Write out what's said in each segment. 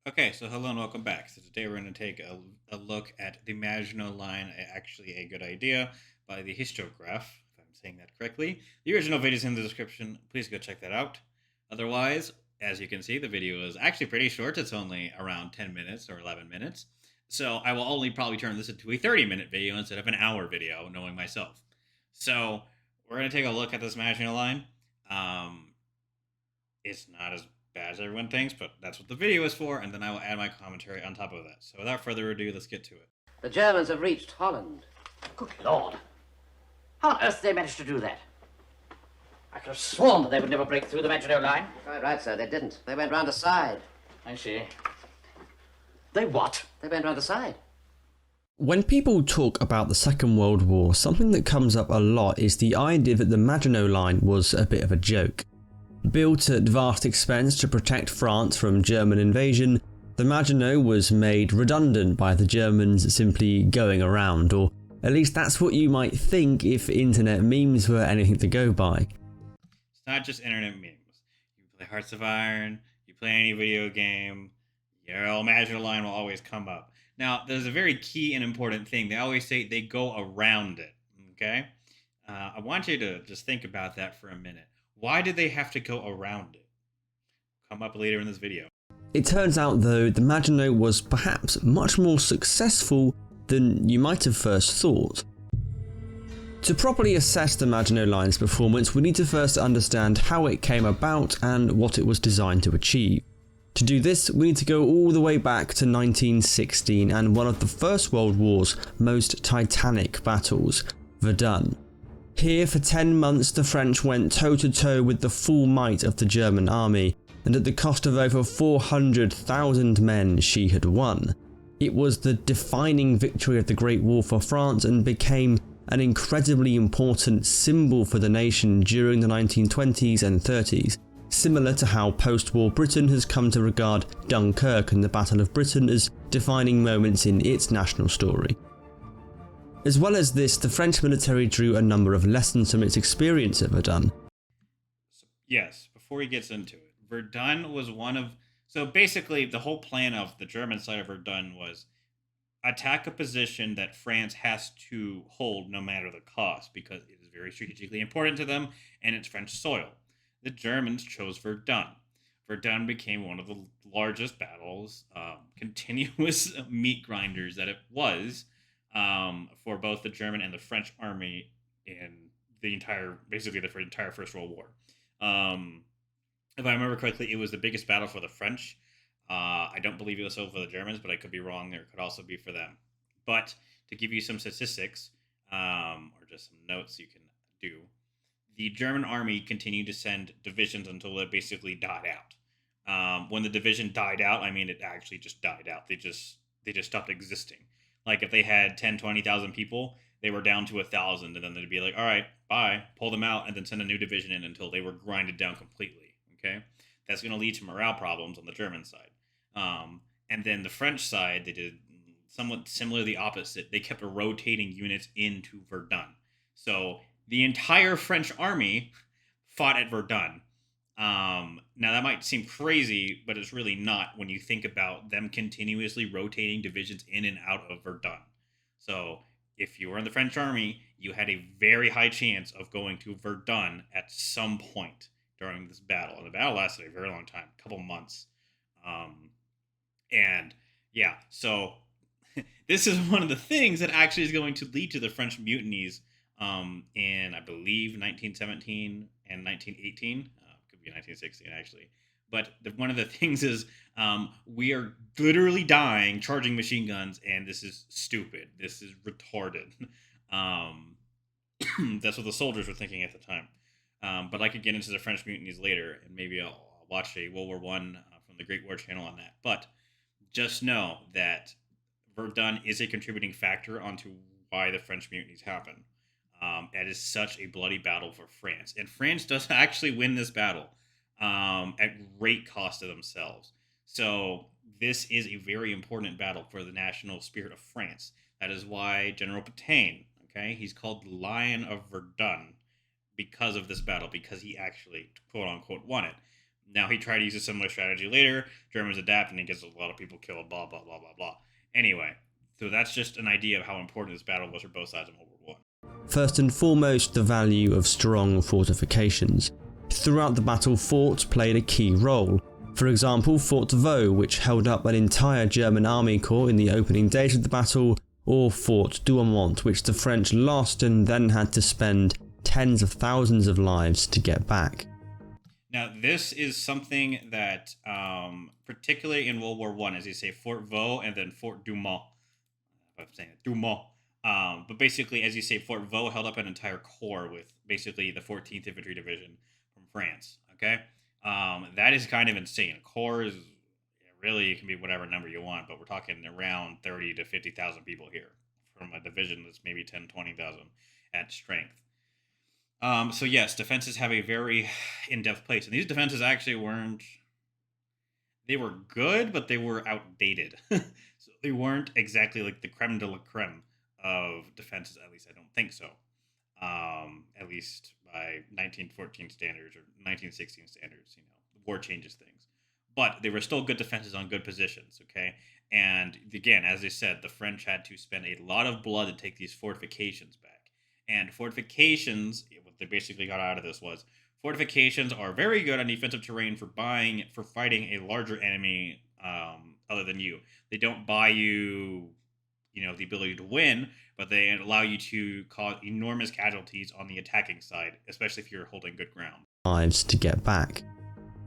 Okay, so hello and welcome back. So today we're going to take a look at the Maginot Line, actually a good idea, by the histograph, if I'm saying that correctly. The original video is in the description. Please go check that out. Otherwise, as you can see, the video is actually pretty short. It's only around 10 minutes or 11 minutes. So I will only probably turn this into a 30-minute video instead of an hour video, knowing myself. So we're going to take a look at this Maginot Line. Um, it's not as bad as everyone thinks, but that's what the video is for, and then I will add my commentary on top of that. So without further ado, let's get to it. The Germans have reached Holland. Good Lord. How on earth did they manage to do that? I could have sworn that they would never break through the Maginot Line. Quite right, sir. They didn't. They went round the side. I see. They what? They went round the side. When people talk about the Second World War, something that comes up a lot is the idea that the Maginot Line was a bit of a joke. Built at vast expense to protect France from German invasion, the Maginot was made redundant by the Germans simply going around, or at least that's what you might think if internet memes were anything to go by. It's not just internet memes. You play Hearts of Iron, you play any video game, your old Maginot Line will always come up. Now, there's a very key and important thing. They always say they go around it, okay? I want you to just think about that for a minute. Why did they have to go around it? Come up later in this video. It turns out though, the Maginot was perhaps much more successful than you might have first thought. To properly assess the Maginot Line's performance, we need to first understand how it came about and what it was designed to achieve. To do this, we need to go all the way back to 1916 and one of the First World War's most titanic battles, Verdun. Here for 10 months the French went toe-to-toe with the full might of the German army, and at the cost of over 400,000 men she had won. It was the defining victory of the Great War for France and became an incredibly important symbol for the nation during the 1920s and 30s, similar to how post-war Britain has come to regard Dunkirk and the Battle of Britain as defining moments in its national story. As well as this, the French military drew a number of lessons from its experience at Verdun. Yes, before he gets into it, Verdun was one of... So basically, the whole plan of the German side of Verdun was attack a position that France has to hold no matter the cost, because it is very strategically important to them, and it's French soil. The Germans chose Verdun. Verdun became one of the largest battles, continuous meat grinders that it was, for both the German and the French army in the entire First World War. If I remember correctly, it was the biggest battle for the French. I don't believe it was so for the Germans, but I could be wrong. There could also be for them. But to give you some statistics, or just some notes you can do, the German army continued to send divisions until it basically died out. When the division died out, I mean, it actually just died out. They just stopped existing. Like if they had 10, 20,000 people, they were down to 1,000, and then they'd be like, all right, bye, pull them out, and then send a new division in until they were grinded down completely, okay? That's going to lead to morale problems on the German side. And then the French side, they did somewhat similar, the opposite. They kept rotating units into Verdun. So the entire French army fought at Verdun. Now that might seem crazy, but it's really not when you think about them continuously rotating divisions in and out of Verdun. So if you were in the French army, you had a very high chance of going to Verdun at some point during this battle. And the battle lasted a very long time, a couple months. And yeah, so this is one of the things that actually is going to lead to the French mutinies in, I believe, 1917 and 1918. Could be 1916, actually. But one of the things is we are literally dying charging machine guns, and this is stupid. This is retarded. That's what the soldiers were thinking at the time. But I could get into the French mutinies later, and maybe I'll watch a World War One from the Great War channel on that. But just know that Verdun is a contributing factor onto why the French mutinies happen. It is such a bloody battle for France. And France does actually win this battle at great cost to themselves. So this is a very important battle for the national spirit of France. That is why General Pétain, okay, he's called the Lion of Verdun because of this battle, because he actually, quote unquote, won it. Now he tried to use a similar strategy later. Germans adapt and he gets a lot of people killed, blah, blah, blah, blah, blah. Anyway, so that's just an idea of how important this battle was for both sides of World War I. First and foremost, the value of strong fortifications. Throughout the battle, forts played a key role. For example, Fort Vaux, which held up an entire German army corps in the opening days of the battle, or Fort Douaumont, which the French lost and then had to spend tens of thousands of lives to get back. Now, this is something that, particularly in World War I, as you say, Fort Vaux and then Fort Douaumont. I'm saying it, Douaumont. But basically, as you say, Fort Vaux held up an entire corps with basically the 14th Infantry Division from France. Okay, that is kind of insane. A corps is really, it can be whatever number you want, but we're talking around 30 to 50,000 people here from a division that's maybe 10, 20,000 at strength. So yes, defenses have a very in-depth place, and these defenses actually weren't. They were good, but they were outdated. So they weren't exactly like the creme de la creme of defenses. At least I don't think so. At least by 1914 standards or 1916 standards, the war changes things. But they were still good defenses on good positions. Okay, and again, as I said, the French had to spend a lot of blood to take these fortifications back. And fortifications, what they basically got out of this was fortifications are very good on defensive terrain for fighting a larger enemy other than you. They don't buy you, the ability to win, but they allow you to cause enormous casualties on the attacking side, especially if you're holding good ground. Lives to get back.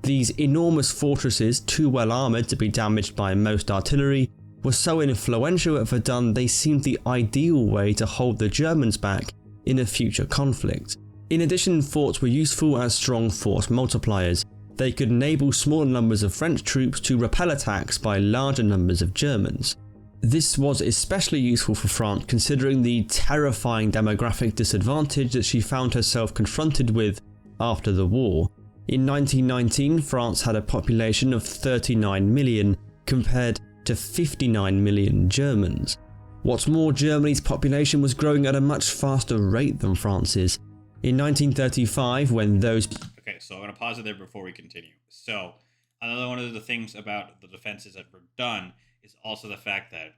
These enormous fortresses, too well armoured to be damaged by most artillery, were so influential at Verdun they seemed the ideal way to hold the Germans back in a future conflict. In addition, forts were useful as strong force multipliers. They could enable smaller numbers of French troops to repel attacks by larger numbers of Germans. This was especially useful for France considering the terrifying demographic disadvantage that she found herself confronted with after the war. In 1919, France had a population of 39 million compared to 59 million Germans. What's more, Germany's population was growing at a much faster rate than France's. In 1935, when those... Okay, so I'm going to pause it there before we continue. So, another one of the things about the defenses at Verdun is also the fact that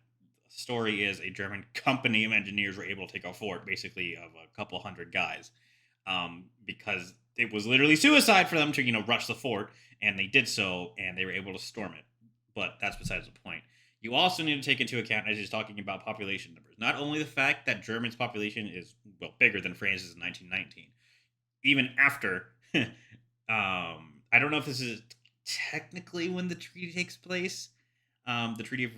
the story is a German company of engineers were able to take a fort, basically of a couple hundred guys, because it was literally suicide for them to, rush the fort, and they did so, and they were able to storm it. But that's besides the point. You also need to take into account, as he's talking about population numbers, not only the fact that Germany's population is, bigger than France's in 1919, even after, I don't know if this is technically when the treaty takes place, the Treaty of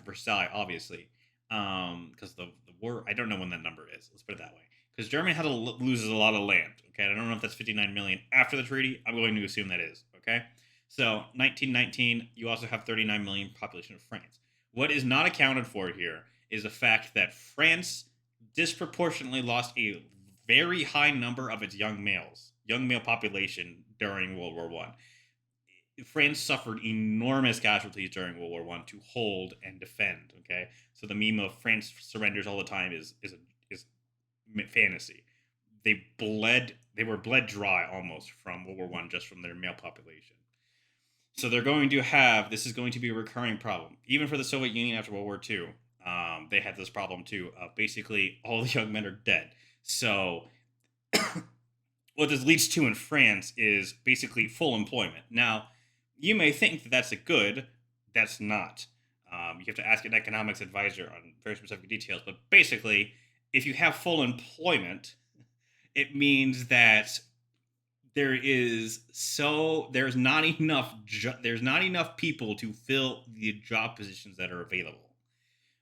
Versailles, obviously, because the war, I don't know when that number is, let's put it that way, because Germany loses a lot of land, okay, I don't know if that's 59 million after the treaty, I'm going to assume that is, okay. So 1919, you also have 39 million population of France. What is not accounted for here is the fact that France disproportionately lost a very high number of its young male population during World War I. France suffered enormous casualties during World War I to hold and defend. Okay, so the meme of France surrenders all the time is fantasy. They were bled dry almost from World War I just from their male population. So this is going to be a recurring problem. Even for the Soviet Union after World War II, they had this problem too. Basically, all the young men are dead. So what this leads to in France is basically full employment. Now, you may think that that's a good. That's not. You have to ask an economics advisor on very specific details. But basically, if you have full employment, it means that there's not enough people to fill the job positions that are available.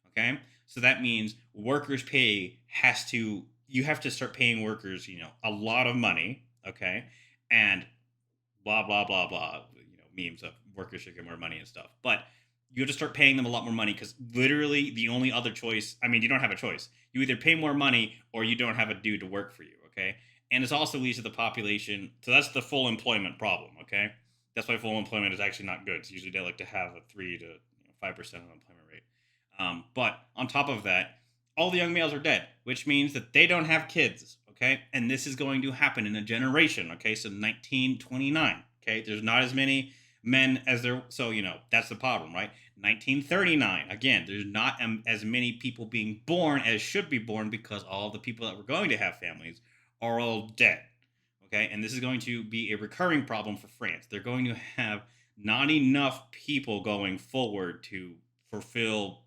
Okay, so that means workers' pay you have to start paying workers, a lot of money. Okay, and blah blah blah blah. Memes of workers should get more money and stuff, but you have to start paying them a lot more money because literally the only other choice. I mean, you don't have a choice. You either pay more money or you don't have a dude to work for you. Okay. And this also leads to the population. So that's the full employment problem, okay? That's why full employment is actually not good. It's usually they like to have a 3 to 5% unemployment rate. But on top of that, all the young males are dead, which means that they don't have kids, okay? And this is going to happen in a generation, okay? So 1929, Okay, there's not as many men as there. So that's the problem, right? 1939. Again, there's not as many people being born as should be born because all the people that were going to have families are all dead. Okay, and this is going to be a recurring problem for France. They're going to have not enough people going forward to fulfill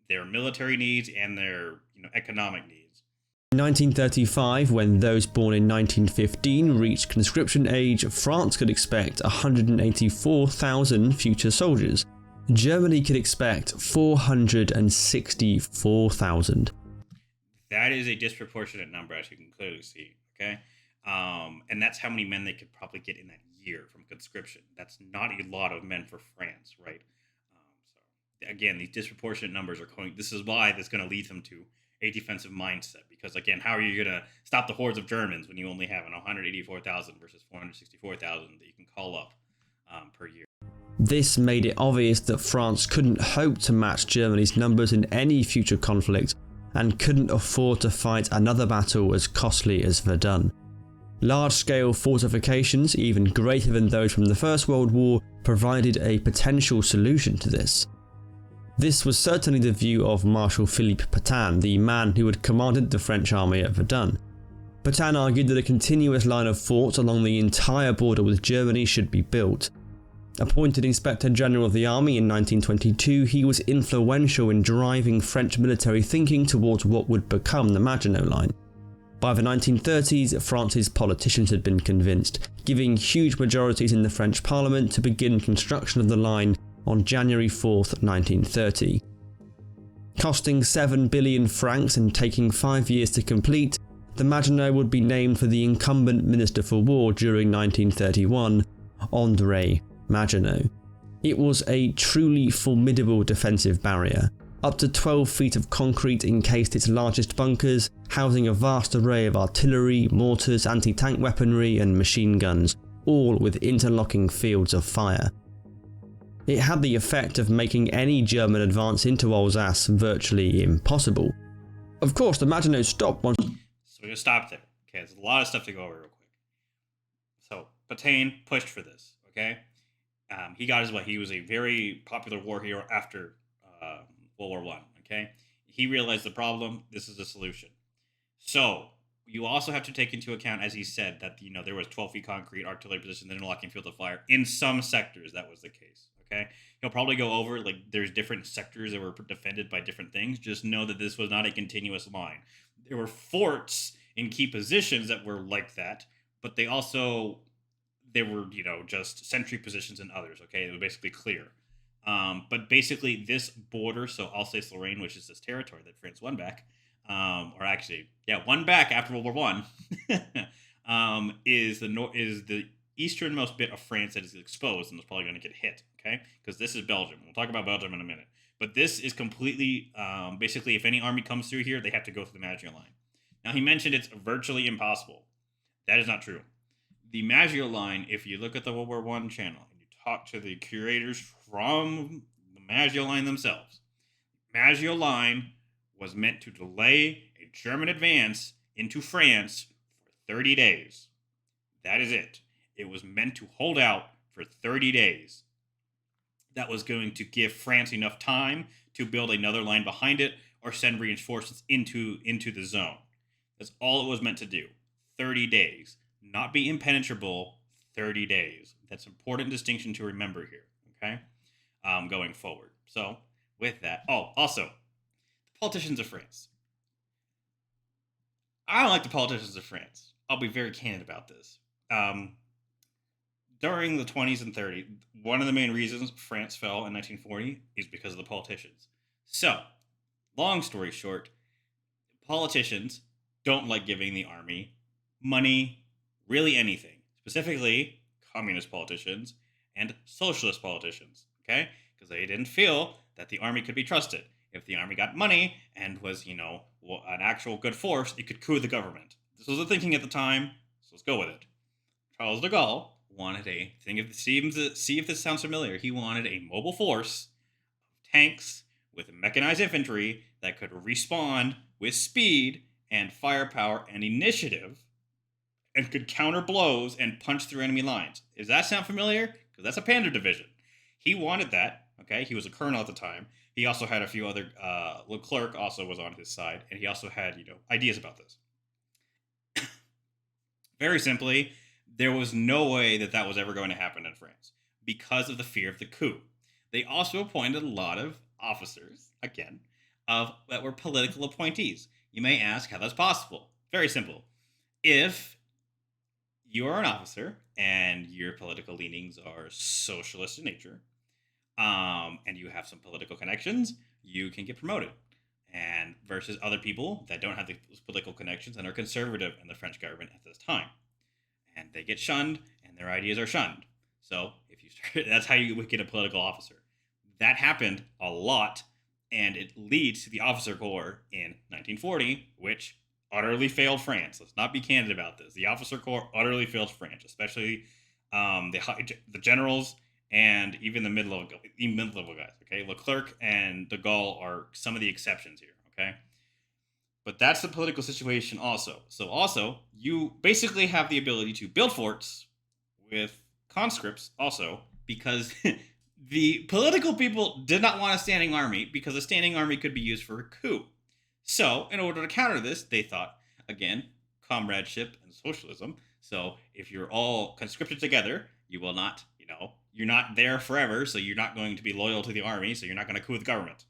their military needs and their economic needs. In 1935, when those born in 1915 reached conscription age, France could expect 184,000 future soldiers. Germany could expect 464,000. That is a disproportionate number, as you can clearly see, okay? And that's how many men they could probably get in that year from conscription. That's not a lot of men for France, right? So again, these disproportionate numbers are going. This is why that's going to lead them to a defensive mindset. Because again, how are you going to stop the hordes of Germans when you only have 184,000 versus 464,000 that you can call up per year? This made it obvious that France couldn't hope to match Germany's numbers in any future conflict and couldn't afford to fight another battle as costly as Verdun. Large-scale fortifications, even greater than those from the First World War, provided a potential solution to this. This was certainly the view of Marshal Philippe Pétain, the man who had commanded the French army at Verdun. Pétain argued that a continuous line of forts along the entire border with Germany should be built. Appointed Inspector General of the Army in 1922, he was influential in driving French military thinking towards what would become the Maginot Line. By the 1930s, France's politicians had been convinced, giving huge majorities in the French Parliament to begin construction of the line on January 4th, 1930. Costing 7 billion francs and taking 5 years to complete, the Maginot would be named for the incumbent Minister for War during 1931, André Maginot. It was a truly formidable defensive barrier. Up to 12 feet of concrete encased its largest bunkers, housing a vast array of artillery, mortars, anti-tank weaponry and machine guns, all with interlocking fields of fire. It had the effect of making any German advance into Alsace virtually impossible. Of course, the Maginot stopped once. So we're going to stop there. Okay, there's a lot of stuff to go over real quick. So Pétain pushed for this, okay? He got his way. He was a very popular war hero after World War I, okay? He realized the problem. This is the solution. So you also have to take into account, as he said, that there was 12 feet concrete, artillery positions, interlocking fields of fire. In some sectors, that was the case, okay? He'll probably go over, there's different sectors that were defended by different things. Just know that this was not a continuous line. There were forts in key positions that were like that, but they were, just sentry positions in others, okay? It was basically clear. But basically, this border, so Alsace-Lorraine, which is this territory that France won back, won back after World War I, is the easternmost bit of France that is exposed and is probably going to get hit, okay? Because this is Belgium. We'll talk about Belgium in a minute. But this is completely, basically, if any army comes through here, they have to go through the Maginot Line. Now, he mentioned it's virtually impossible. That is not true. The Maginot Line, if you look at the World War I channel, and you talk to the curators from the Maginot Line themselves, Maginot Line was meant to delay a German advance into France for 30 days. That is it. It was meant to hold out for 30 days. That was going to give France enough time to build another line behind it or send reinforcements into the zone. That's all it was meant to do. 30 days. Not be impenetrable, 30 days. That's an important distinction to remember here, okay? Going forward. So, with that. Oh, also, the politicians of France. I don't like the politicians of France. I'll be very candid about this. During the 20s and 30s, one of the main reasons France fell in 1940 is because of the politicians. So, long story short, politicians don't like giving the army money, really anything. Specifically, communist politicians and socialist politicians, okay? Because they didn't feel that the army could be trusted. If the army got money and was, an actual good force, it could coup the government. This was the thinking at the time, so let's go with it. Charles de Gaulle wanted see if this sounds familiar. He wanted a mobile force of tanks with mechanized infantry that could respond with speed and firepower and initiative and could counter blows and punch through enemy lines. Does that sound familiar? Because that's a Panther division. He wanted that. Okay, he was a colonel at the time. He also had a few other. Leclerc also was on his side, and he also had ideas about this. Very simply, there was no way that was ever going to happen in France because of the fear of the coup. They also appointed a lot of officers, again, that were political appointees. You may ask how that's possible. Very simple. If you are an officer and your political leanings are socialist in nature, and you have some political connections, you can get promoted. And versus other people that don't have those political connections and are conservative in the French government at this time. And they get shunned, and their ideas are shunned. So if you start, that's how you get a political officer. That happened a lot, and it leads to the officer corps in 1940, which utterly failed France. Let's not be candid about this. The officer corps utterly failed France, especially the generals and even the mid-level guys. Okay, Leclerc and de Gaulle are some of the exceptions here. Okay, but that's the political situation also. So also, you basically have the ability to build forts with conscripts also, because the political people did not want a standing army because a standing army could be used for a coup. So, in order to counter this, they thought, again, comradeship and socialism. So, if you're all conscripted together, you will not, you're not there forever, so you're not going to be loyal to the army, so you're not going to coup the government.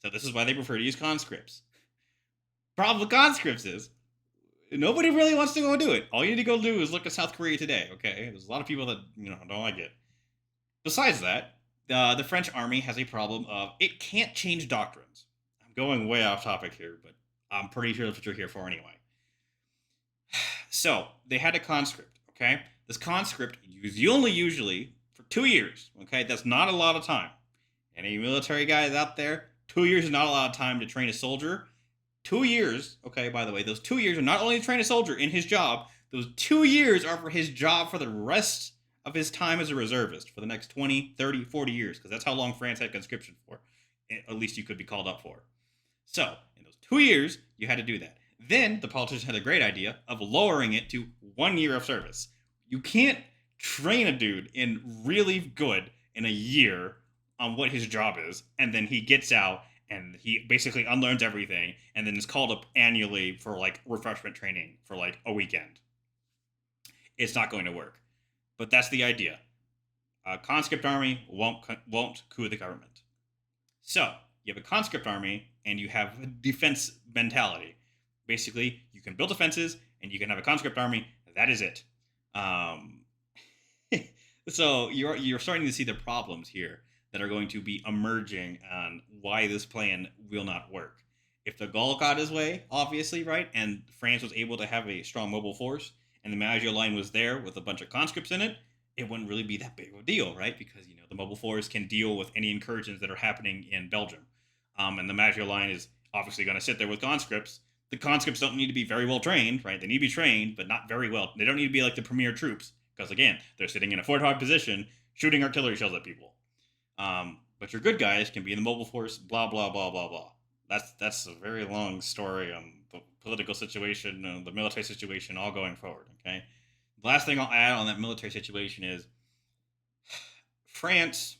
So, this is why they prefer to use conscripts. Problem with conscripts is, nobody really wants to go do it. All you need to go do is look at South Korea today, okay? There's a lot of people that, don't like it. Besides that, the French army has a problem of it can't change doctrines. I'm going way off topic here, but I'm pretty sure that's what you're here for anyway. So, they had a conscript, okay? This conscript is only usually for 2 years, okay? That's not a lot of time. Any military guys out there, 2 years is not a lot of time to train a soldier. 2 years, okay, by the way, those 2 years are not only to train a soldier in his job, those 2 years are for his job for the rest of his time as a reservist for the next 20, 30, 40 years, because that's how long France had conscription for. At least you could be called up for. So, in those 2 years, you had to do that. Then, the politicians had a great idea of lowering it to 1 year of service. You can't train a dude in really good in a year on what his job is, and then he gets out and he basically unlearns everything, and then is called up annually for, refreshment training for, a weekend. It's not going to work. But that's the idea. A conscript army won't coup the government. So, you have a conscript army, and you have a defense mentality. Basically, you can build defenses, and you can have a conscript army. That is it. So, you're starting to see the problems here that are going to be emerging on why this plan will not work. If de Gaulle got his way, obviously, right, and France was able to have a strong mobile force, and the Maginot Line was there with a bunch of conscripts in it, it wouldn't really be that big of a deal, right? Because, the mobile force can deal with any incursions that are happening in Belgium. And the Maginot Line is obviously going to sit there with conscripts. The conscripts don't need to be very well trained, right? They need to be trained, but not very well. They don't need to be like the premier troops, because, again, they're sitting in a fortified position, shooting artillery shells at people. But your good guys can be in the mobile force, blah, blah, blah, blah, blah. That's a very long story on the political situation and the military situation all going forward, okay? The last thing I'll add on that military situation is France,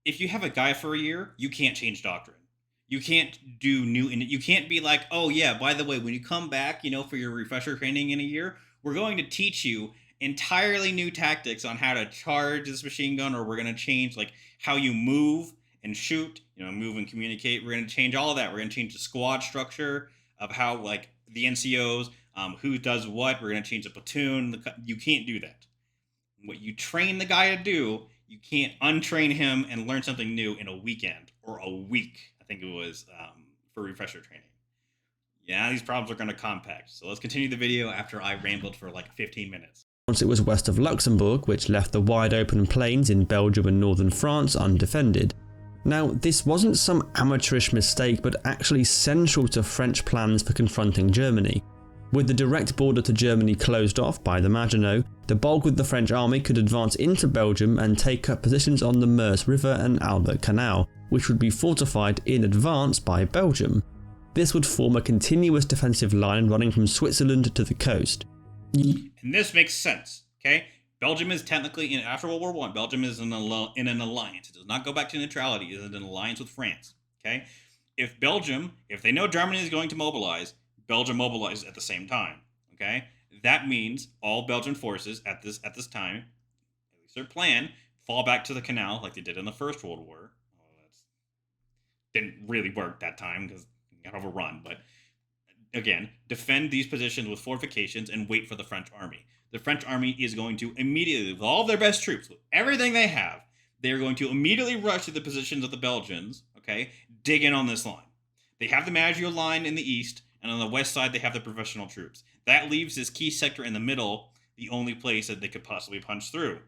if you have a guy for a year, you can't change doctrine. You can't do you can't be like, oh yeah, by the way, when you come back, for your refresher training in a year, we're going to teach you entirely new tactics on how to charge this machine gun, or we're going to change how you move and shoot, move and communicate. We're going to change all of that. We're going to change the squad structure of how the NCOs, who does what. We're going to change the platoon. You can't do that. What you train the guy to do, you can't untrain him and learn something new in a weekend or a week. I think it was for refresher training. Yeah, these problems are going to compact. So let's continue the video after I rambled for 15 minutes. Once it was west of Luxembourg, which left the wide open plains in Belgium and northern France undefended. Now, this wasn't some amateurish mistake, but actually central to French plans for confronting Germany. With the direct border to Germany closed off by the Maginot, the bulk of the French army could advance into Belgium and take up positions on the Meuse River and Albert Canal, which would be fortified in advance by Belgium. This would form a continuous defensive line running from Switzerland to the coast. And this makes sense, okay? Belgium is technically, after World War I, Belgium is in an alliance. It does not go back to neutrality. It is in an alliance with France, okay? If they know Germany is going to mobilize, Belgium mobilizes at the same time, okay? That means all Belgian forces at this time, at least their plan, fall back to the canal like they did in the First World War. Well, that didn't really work that time because it got overrun, but again, defend these positions with fortifications and wait for the French army. The French army is going to immediately, with all of their best troops, with everything they have, they're going to immediately rush to the positions of the Belgians, okay, dig in on this line. They have the Maginot Line in the east, and on the west side, they have the professional troops. That leaves this key sector in the middle, the only place that they could possibly punch through.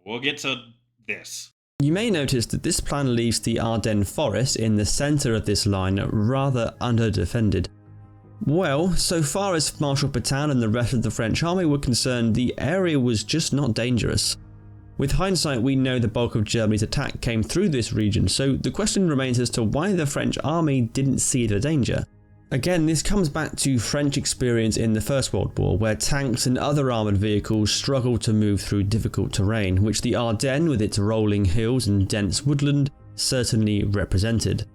We'll get to this. You may notice that this plan leaves the Ardennes forest in the centre of this line rather under-defended. Well, so far as Marshal Pétain and the rest of the French army were concerned, the area was just not dangerous. With hindsight, we know the bulk of Germany's attack came through this region, so the question remains as to why the French army didn't see the danger. Again, this comes back to French experience in the First World War, where tanks and other armoured vehicles struggled to move through difficult terrain, which the Ardennes, with its rolling hills and dense woodland, certainly represented.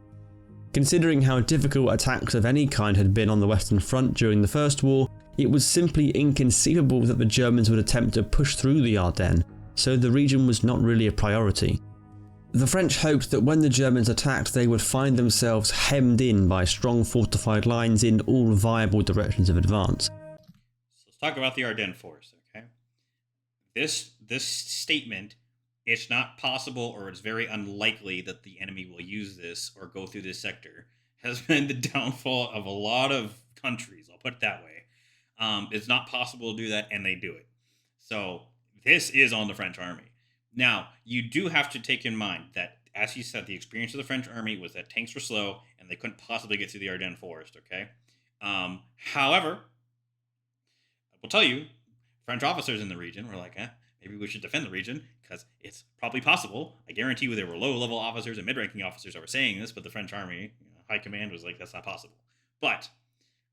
Considering how difficult attacks of any kind had been on the Western Front during the First War, it was simply inconceivable that the Germans would attempt to push through the Ardennes, so the region was not really a priority. The French hoped that when the Germans attacked, they would find themselves hemmed in by strong fortified lines in all viable directions of advance. So let's talk about the Ardennes force, okay? This statement, it's not possible or it's very unlikely that the enemy will use this or go through this sector, has been the downfall of a lot of countries, I'll put it that way. It's not possible to do that, and they do it. So this is on the French army. Now, you do have to take in mind that, as you said, the experience of the French army was that tanks were slow and they couldn't possibly get through the Ardennes forest, okay? However, I will tell you, French officers in the region were like, maybe we should defend the region because it's probably possible. I guarantee you there were low-level officers and mid-ranking officers that were saying this, but the French army, high command was like, that's not possible. But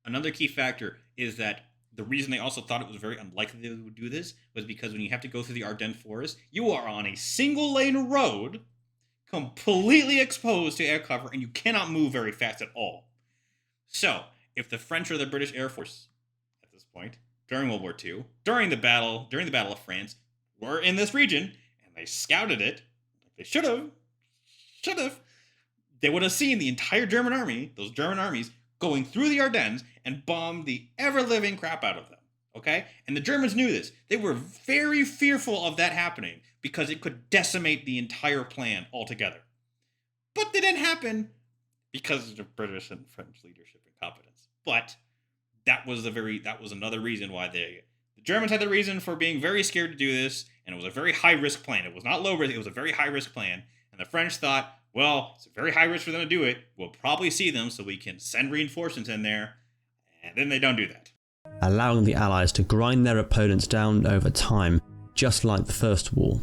another key factor is that the reason they also thought it was very unlikely they would do this was because when you have to go through the Ardennes forest, you are on a single-lane road, completely exposed to air cover, and you cannot move very fast at all. So, if the French or the British Air Force, at this point, during World War II, during the Battle of France, were in this region, and they scouted it, like they should have, they would have seen the entire German army, those German armies, going through the Ardennes and bombed the ever-living crap out of them, okay? And the Germans knew this. They were very fearful of that happening because it could decimate the entire plan altogether. But it didn't happen because of the British and French leadership and competence. But that was another reason why the Germans had the reason for being very scared to do this, and it was a very high-risk plan. It was not low-risk, it was a very high-risk plan. And the French thought, well, it's a very high risk for them to do it. We'll probably see them so we can send reinforcements in there. And then they don't do that. Allowing the Allies to grind their opponents down over time, just like the First War.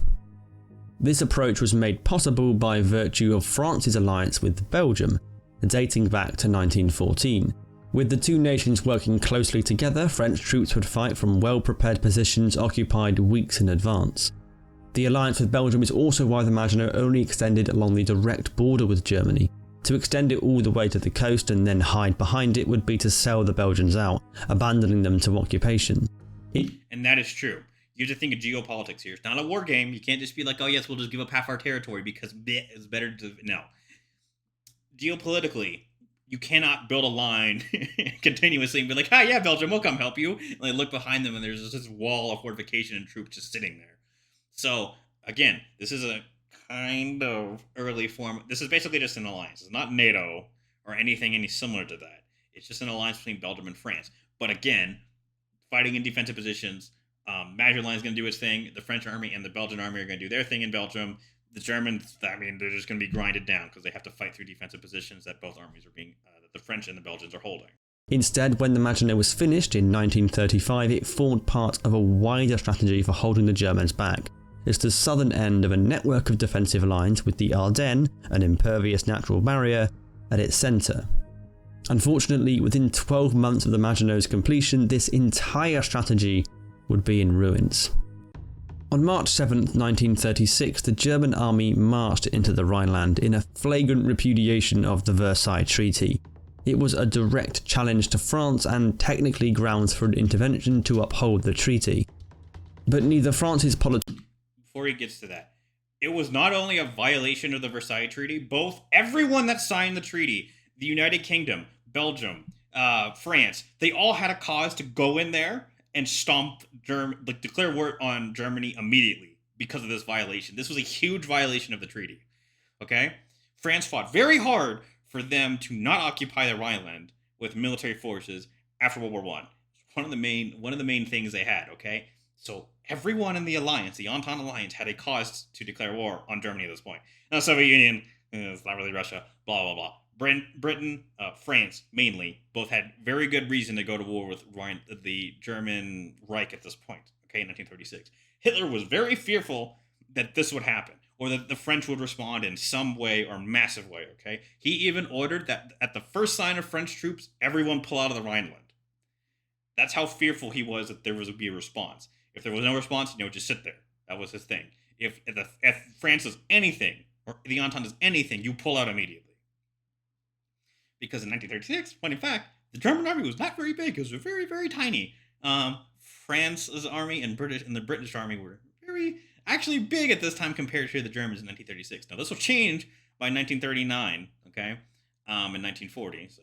This approach was made possible by virtue of France's alliance with Belgium, dating back to 1914. With the two nations working closely together, French troops would fight from well-prepared positions occupied weeks in advance. The alliance with Belgium is also why the Maginot only extended along the direct border with Germany. To extend it all the way to the coast and then hide behind it would be to sell the Belgians out, abandoning them to occupation. And that is true. You have to think of geopolitics here. It's not a war game. You can't just be like, oh yes, we'll just give up half our territory because it's better to... No. Geopolitically, you cannot build a line continuously and be like, yeah, Belgium, we'll come help you. And they look behind them and there's just this wall of fortification and troops just sitting there. So, again, this is a kind of early form. This is basically just an alliance. It's not NATO or anything any similar to that. It's just an alliance between Belgium and France. But again, fighting in defensive positions, Maginot Line is going to do its thing. The French army and the Belgian army are going to do their thing in Belgium. The Germans, they're just going to be grinded down because they have to fight through defensive positions that both armies are being, that the French and the Belgians are holding. Instead, when the Maginot was finished in 1935, it formed part of a wider strategy for holding the Germans back. It's the southern end of a network of defensive lines with the Ardennes, an impervious natural barrier, at its centre. Unfortunately, within 12 months of the Maginot's completion, this entire strategy would be in ruins. On March 7, 1936, the German army marched into the Rhineland in a flagrant repudiation of the Versailles Treaty. It was a direct challenge to France and technically grounds for an intervention to uphold the treaty. But neither France's politics... Before he gets to that, it was not only a violation of the Versailles Treaty, everyone that signed the treaty, the United Kingdom, Belgium, France, they all had a cause to go in there and declare war on Germany immediately because of this violation. This was a huge violation of the treaty. Okay? France fought very hard for them to not occupy the Rhineland with military forces after World War One. One of the main things they had, okay? So everyone in the alliance, the Entente Alliance, had a cause to declare war on Germany at this point. Now, the Soviet Union, it's not really Russia, blah, blah, blah. Britain, France, mainly, both had very good reason to go to war with the German Reich at this point, okay, in 1936. Hitler was very fearful that this would happen, or that the French would respond in some way or massive way, okay? He even ordered that at the first sign of French troops, everyone pull out of the Rhineland. That's how fearful he was that there would be a response. If there was no response, just sit there. That was his thing. If France does anything, or the Entente does anything, you pull out immediately. Because in 1936, when in fact, the German army was not very big. It was very, very tiny. France's army and the British army were very, actually big at this time compared to the Germans in 1936. Now, this will change by 1939, okay, in 1940, so.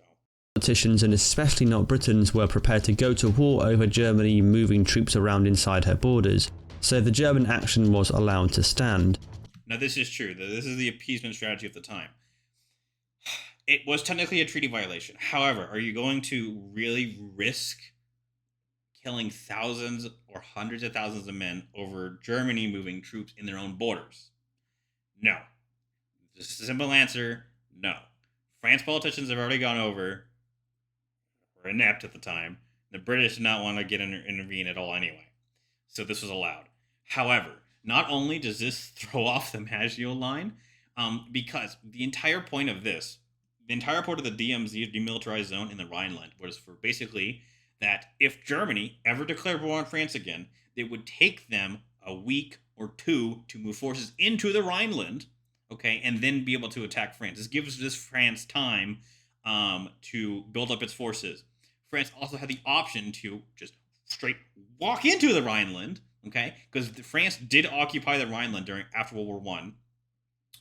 Politicians, and especially not Britons, were prepared to go to war over Germany moving troops around inside her borders, so the German action was allowed to stand. Now, this is true. This is the appeasement strategy of the time. It was technically a treaty violation. However, are you going to really risk killing thousands or hundreds of thousands of men over Germany moving troops in their own borders? No. Just a simple answer, no. France politicians have already gone over, were inept at the time. The British did not want to intervene at all anyway. So this was allowed. However, not only does this throw off the Maginot Line, because the entire point of the DMZ, demilitarized zone in the Rhineland, was for basically that if Germany ever declared war on France again, it would take them a week or two to move forces into the Rhineland, okay, and then be able to attack France. This gives France time to build up its forces. France also had the option to just straight walk into the Rhineland, okay, because France did occupy the Rhineland after World War One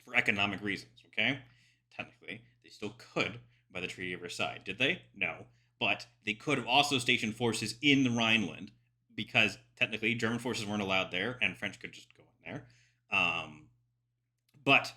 for economic reasons, okay. Technically, they still could by the Treaty of Versailles. Did they? No. But they could have also stationed forces in the Rhineland because technically German forces weren't allowed there and French could just go in there. But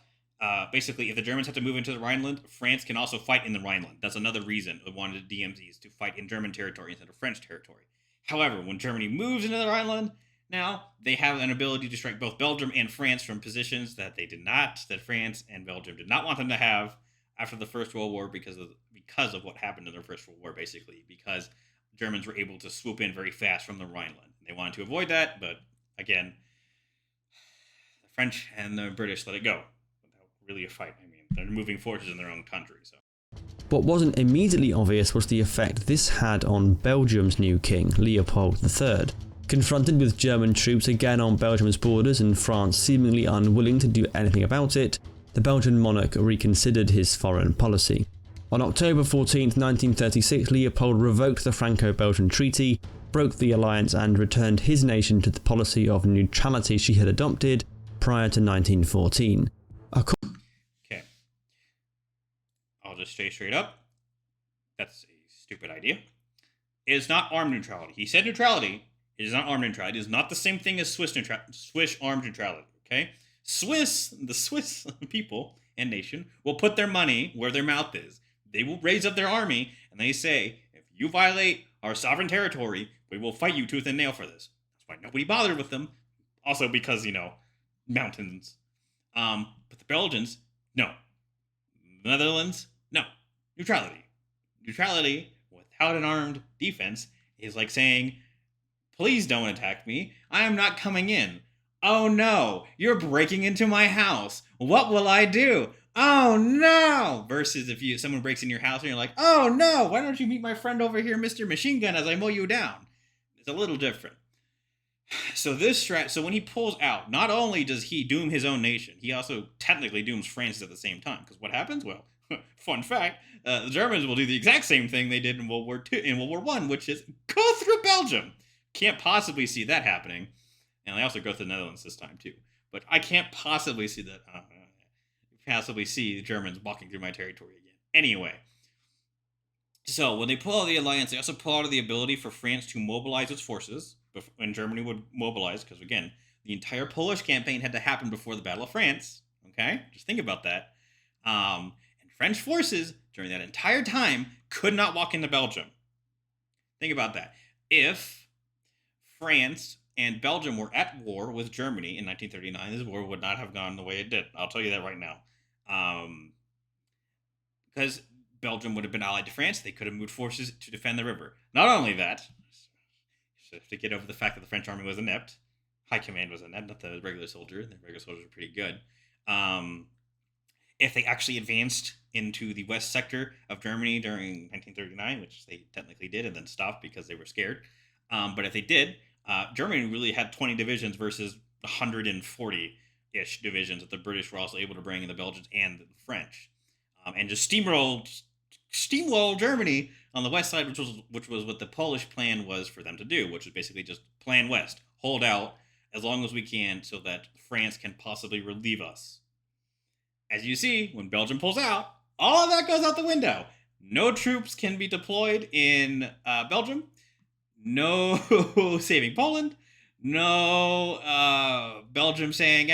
basically, if the Germans have to move into the Rhineland, France can also fight in the Rhineland. That's another reason they wanted DMZs to fight in German territory instead of French territory. However, when Germany moves into the Rhineland, now they have an ability to strike both Belgium and France from positions that that France and Belgium did not want them to have after the First World War because of what happened in the First World War, basically, because Germans were able to swoop in very fast from the Rhineland. They wanted to avoid that, but again, the French and the British let it go without really a fight. I mean, they're moving forces in their own country, so. What wasn't immediately obvious was the effect this had on Belgium's new king, Leopold III. Confronted with German troops again on Belgium's borders and France seemingly unwilling to do anything about it, the Belgian monarch reconsidered his foreign policy. On October 14, 1936, Leopold revoked the Franco-Belgian Treaty, broke the alliance and returned his nation to the policy of neutrality she had adopted prior to 1914. Okay. I'll just say straight up, that's a stupid idea. It is not armed neutrality. He said neutrality. It is not armed neutrality. It is not the same thing as Swiss armed neutrality, okay? The Swiss people and nation will put their money where their mouth is. They will raise up their army and they say, if you violate our sovereign territory, we will fight you tooth and nail for this. That's why nobody bothered with them. Also because, mountains. But the Belgians, no. The Netherlands, no. Neutrality. Neutrality without an armed defense is like saying, please don't attack me. I am not coming in. Oh no, you're breaking into my house. What will I do? oh no, versus if someone breaks in your house and you're like, oh no, why don't you meet my friend over here, Mr. Machine Gun, as I mow you down? It's a little different. So so when he pulls out, not only does he doom his own nation, he also technically dooms France at the same time. Because what happens? Well, fun fact: the Germans will do the exact same thing they did in World War II, in World War I, which is go through Belgium. Can't possibly see that happening, and they also go through the Netherlands this time too. But I can't possibly see that. Possibly see the Germans walking through my territory again. Anyway. So when they pull out of the alliance, they also pull out of the ability for France to mobilize its forces when Germany would mobilize, because again, the entire Polish campaign had to happen before the Battle of France. Okay, just think about that. And French forces during that entire time could not walk into Belgium. Think about that. If France and Belgium were at war with Germany in 1939, this war would not have gone the way it did. I'll tell you that right now. Because Belgium would have been allied to France, they could have moved forces to defend the river. Not only that, you have to get over the fact that the French army was inept. High command was inept, not the regular soldier. The regular soldiers were pretty good. If they actually advanced into the west sector of Germany during 1939, which they technically did and then stopped because they were scared. But if they did, Germany really had 20 divisions versus 140-ish divisions that the British were also able to bring in, the Belgians and the French. And just steamroll Germany on the west side, which was what the Polish plan was for them to do, which was basically just plan west, hold out as long as we can so that France can possibly relieve us. As you see, when Belgium pulls out, all of that goes out the window. No troops can be deployed in Belgium. No saving Poland. No Belgium saying,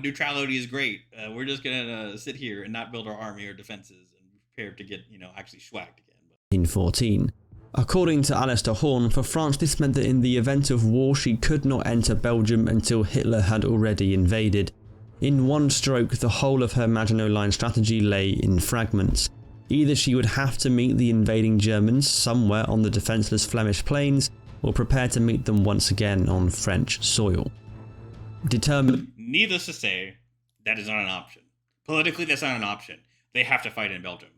neutrality is great. We're just going to sit here and not build our army or defenses and prepare to get, actually schwacked again. 1914. According to Alistair Horn, for France this meant that in the event of war she could not enter Belgium until Hitler had already invaded. In one stroke, the whole of her Maginot Line strategy lay in fragments. Either she would have to meet the invading Germans somewhere on the defenceless Flemish plains, or prepare to meet them once again on French soil. Needless to say, that is not an option. Politically, that's not an option. They have to fight in Belgium.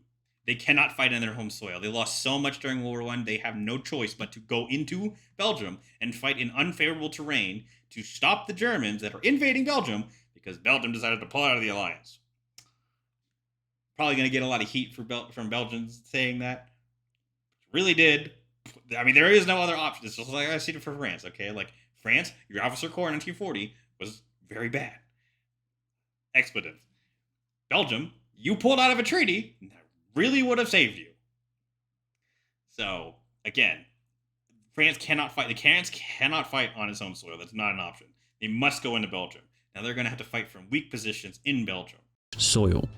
They cannot fight in their home soil. They lost so much during World War I, they have no choice but to go into Belgium and fight in unfavorable terrain to stop the Germans that are invading Belgium, because Belgium decided to pull out of the alliance. Probably going to get a lot of heat from Belgians saying that. Really did. I mean, there is no other option. It's just like I see it for France, okay? Like, France, your officer corps in 1940 was very bad. Expletive. Belgium, you pulled out of a treaty that really would have saved you. So, again, France cannot fight. The France cannot fight on its own soil. That's not an option. They must go into Belgium. Now they're going to have to fight from weak positions in Belgium. Soil.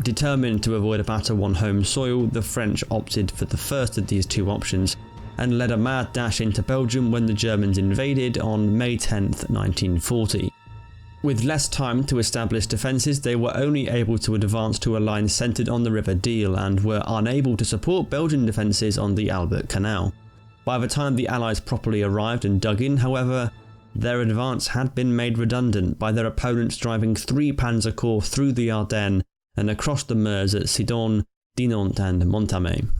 Determined to avoid a battle on home soil, the French opted for the first of these two options and led a mad dash into Belgium when the Germans invaded on May 10th, 1940. With less time to establish defences, they were only able to advance to a line centred on the River Deal and were unable to support Belgian defences on the Albert Canal. By the time the Allies properly arrived and dug in, however, their advance had been made redundant by their opponents driving 3 Panzer Corps through the Ardennes and across the Meuse at Sidon, Dinant and Montame.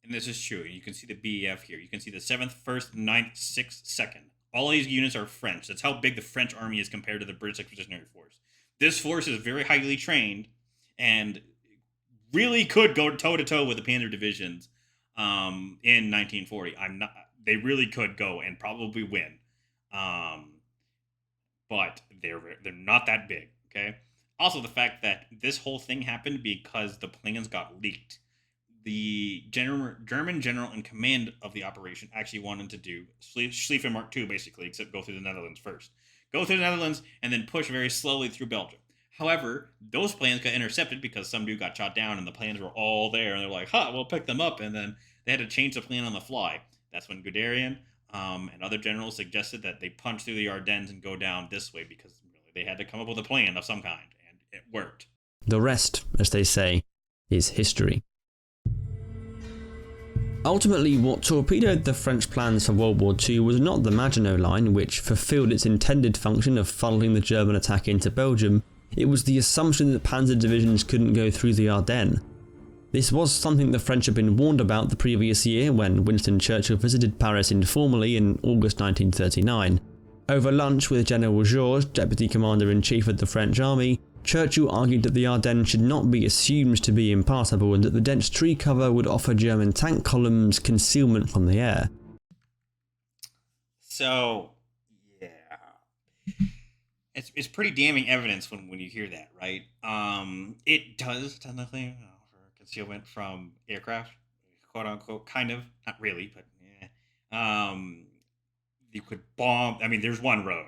And this is true. You can see the BEF here. You can see the 7th, 1st, 9th, 6th, 2nd. All these units are French. That's how big the French army is compared to the British Expeditionary Force. This force is very highly trained and really could go toe-to-toe with the Panzer divisions in 1940. They really could go and probably win. But they're not that big, okay? Also, the fact that this whole thing happened because the plans got leaked. The German general in command of the operation actually wanted to do Schlieffen Mark II, basically, except go through the Netherlands first. Go through the Netherlands and then push very slowly through Belgium. However, those plans got intercepted because some dude got shot down and the plans were all there. And they're like, we'll pick them up. And then they had to change the plan on the fly. That's when Guderian and other generals suggested that they punch through the Ardennes and go down this way because really they had to come up with a plan of some kind. And it worked. The rest, as they say, is history. Ultimately, what torpedoed the French plans for World War II was not the Maginot Line, which fulfilled its intended function of funneling the German attack into Belgium, it was the assumption that panzer divisions couldn't go through the Ardennes. This was something the French had been warned about the previous year when Winston Churchill visited Paris informally in August 1939. Over lunch with General Georges, Deputy Commander-in-Chief of the French Army, Churchill argued that the Ardennes should not be assumed to be impassable and that the dense tree cover would offer German tank columns concealment from the air. So, yeah. It's pretty damning evidence when you hear that, right? It does technically offer concealment from aircraft, quote unquote, kind of. Not really, but yeah. You could bomb. I mean, there's one road.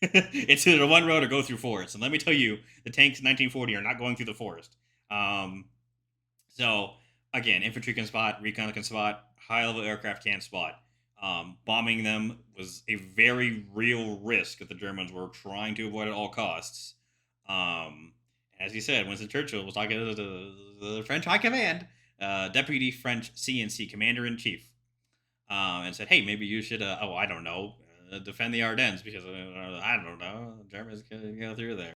It's either one road or go through forest. And let me tell you, the tanks in 1940 are not going through the forest. So, again, infantry can spot, recon can spot, high-level aircraft can spot. Bombing them was a very real risk that the Germans were trying to avoid at all costs. As you said, Winston Churchill was talking to the French High Command, Deputy French CNC Commander-in-Chief, and said, hey, maybe you should, I don't know, defend the Ardennes because, I don't know, the Germans can go through there.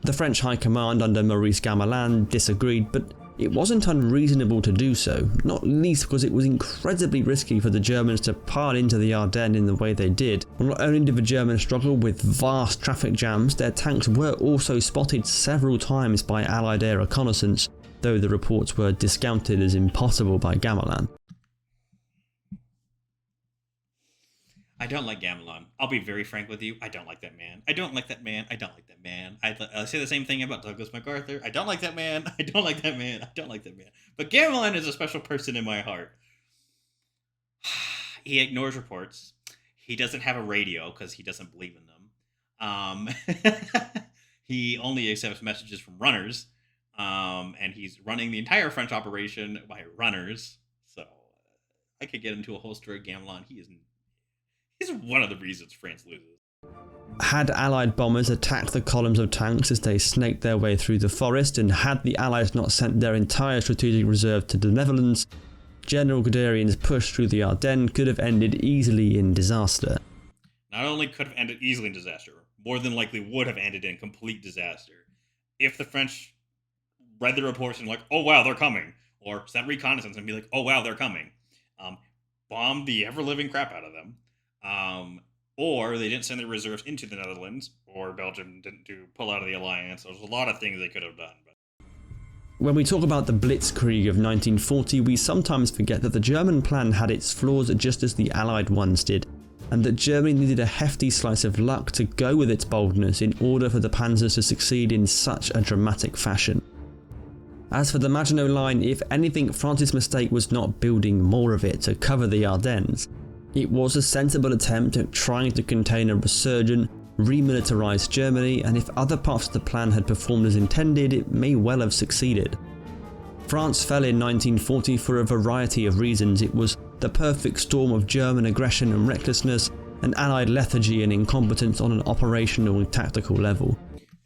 The French High Command under Maurice Gamelin disagreed, but it wasn't unreasonable to do so, not least because it was incredibly risky for the Germans to pile into the Ardennes in the way they did. Not only did the Germans struggle with vast traffic jams, their tanks were also spotted several times by Allied air reconnaissance, though the reports were discounted as impossible by Gamelin. I don't like Gamelin. I'll be very frank with you. I don't like that man. I don't like that man. I don't like that man. I say the same thing about Douglas MacArthur. I don't like that man. I don't like that man. I don't like that man. But Gamelin is a special person in my heart. He ignores reports. He doesn't have a radio because he doesn't believe in them. He only accepts messages from runners. And he's running the entire French operation by runners. So I could get into a whole story of Gamelin. He's one of the reasons France loses. Had Allied bombers attacked the columns of tanks as they snaked their way through the forest, and had the Allies not sent their entire strategic reserve to the Netherlands, General Guderian's push through the Ardennes could have ended easily in disaster. Not only could have ended easily in disaster, more than likely would have ended in complete disaster. If the French read the reports and like, oh wow, they're coming, or sent reconnaissance and be like, oh wow, they're coming, bombed the ever-living crap out of them, or they didn't send their reserves into the Netherlands, or Belgium didn't pull out of the alliance. There's a lot of things they could have done. But when we talk about the Blitzkrieg of 1940, we sometimes forget that the German plan had its flaws just as the Allied ones did, and that Germany needed a hefty slice of luck to go with its boldness in order for the panzers to succeed in such a dramatic fashion. As for the Maginot Line, if anything, France's mistake was not building more of it to cover the Ardennes. It was a sensible attempt at trying to contain a resurgent, remilitarised Germany, and if other parts of the plan had performed as intended, it may well have succeeded. France fell in 1940 for a variety of reasons. It was the perfect storm of German aggression and recklessness, and Allied lethargy and incompetence on an operational and tactical level.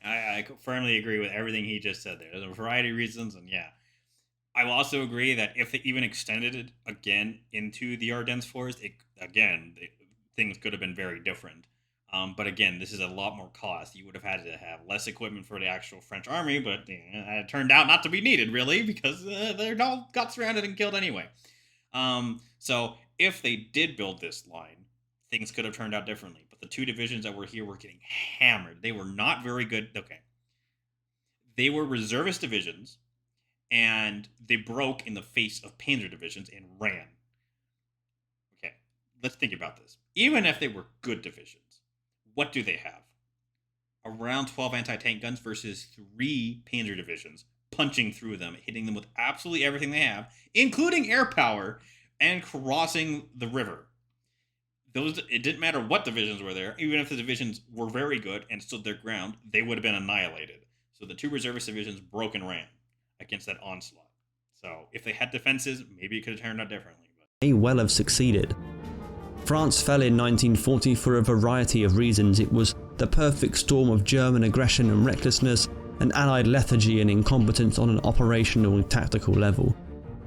I firmly agree with everything he just said there. There's a variety of reasons, and yeah. I will also agree that if they even extended it again into the Ardennes forest, things could have been very different. But again, this is a lot more cost. You would have had to have less equipment for the actual French army, but it turned out not to be needed, really, because they all got surrounded and killed anyway. So if they did build this line, things could have turned out differently. But the two divisions that were here were getting hammered. They were not very good. Okay. They were reservist divisions, and they broke in the face of panzer divisions and ran. Okay, let's think about this. Even if they were good divisions, what do they have? Around 12 anti-tank guns versus 3 panzer divisions, punching through them, hitting them with absolutely everything they have, including air power, and crossing the river. It didn't matter what divisions were there. Even if the divisions were very good and stood their ground, they would have been annihilated. So the 2 reservist divisions broke and ran against that onslaught. So if they had defenses, maybe it could have turned out differently. May well have succeeded. France fell in 1940 for a variety of reasons. It was the perfect storm of German aggression and recklessness, and Allied lethargy and incompetence on an operational and tactical level.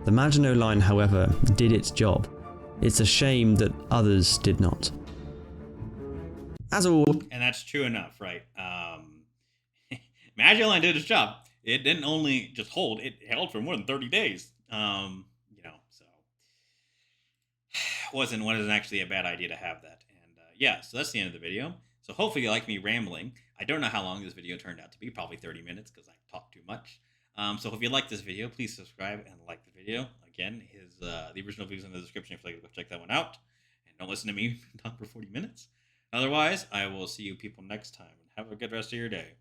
The Maginot Line, however, did its job. It's a shame that others did not. As always, and that's true enough, right? Maginot Line did its job. It didn't only just hold; it held for more than 30 days. So wasn't actually a bad idea to have that. And yeah, so that's the end of the video. So hopefully you like me rambling. I don't know how long this video turned out to be, probably 30 minutes because I talk too much. So if you like this video, please subscribe and like the video. Again, the original video's in the description if you'd like to go check that one out. And don't listen to me talk for 40 minutes. Otherwise, I will see you people next time. And have a good rest of your day.